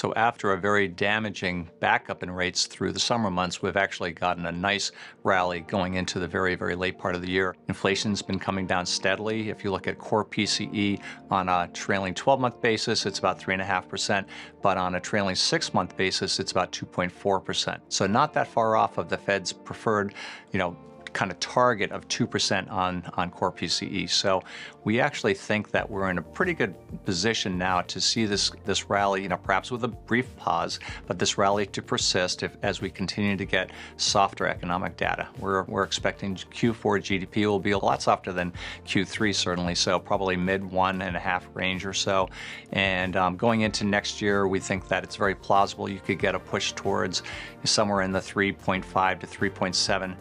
So after a very damaging backup in rates through the summer months, we've actually gotten a nice rally going into the very, very late part of the year. Inflation's been coming down steadily. If you look at core PCE on a trailing 12-month basis, it's about 3.5%, but on a trailing 6-month basis, it's about 2.4%. So not that far off of the Fed's preferred, kind of target of 2% on core PCE. So we actually think that we're in a pretty good position now to see this rally, perhaps with a brief pause, but this rally to persist as we continue to get softer economic data. We're expecting Q4 GDP will be a lot softer than Q3 certainly, so probably mid 1.5 range or so. And going into next year, we think that it's very plausible you could get a push towards somewhere in the 3.5 to 3.7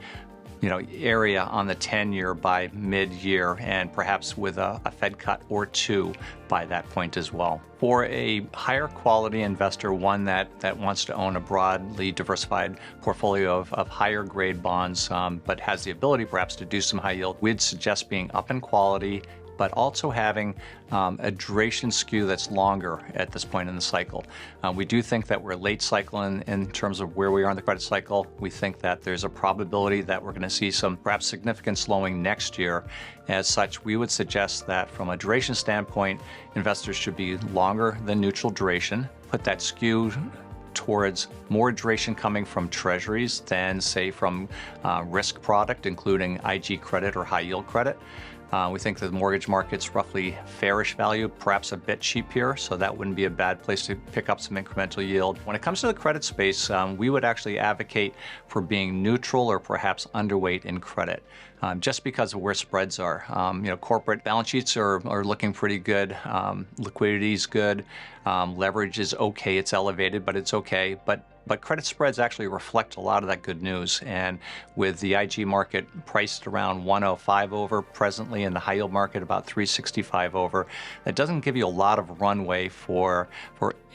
area on the 10-year by mid-year, and perhaps with a Fed cut or two by that point as well. For a higher quality investor, one that wants to own a broadly diversified portfolio of higher grade bonds, but has the ability perhaps to do some high yield, we'd suggest being up in quality, but also having a duration skew that's longer at this point in the cycle. We do think that we're late cycle in terms of where we are in the credit cycle. We think that there's a probability that we're going to see some perhaps significant slowing next year. As such, we would suggest that from a duration standpoint, investors should be longer than neutral duration, put that skew towards more duration coming from treasuries than, say, from risk product, including IG credit or high yield credit. We think that the mortgage market's roughly fairish value, perhaps a bit cheap here, so that wouldn't be a bad place to pick up some incremental yield. When it comes to the credit space, we would actually advocate for being neutral or perhaps underweight in credit, just because of where spreads are. Corporate balance sheets are looking pretty good. Liquidity is good. Leverage is okay. It's elevated, but it's okay. But credit spreads actually reflect a lot of that good news. And with the IG market priced around 105 over presently, and the high yield market about 365 over, that doesn't give you a lot of runway for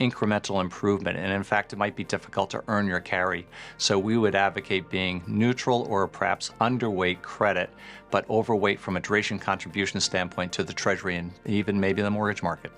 incremental improvement. And in fact, it might be difficult to earn your carry. So we would advocate being neutral or perhaps underweight credit, but overweight from a duration contribution standpoint to the treasury and even maybe the mortgage market.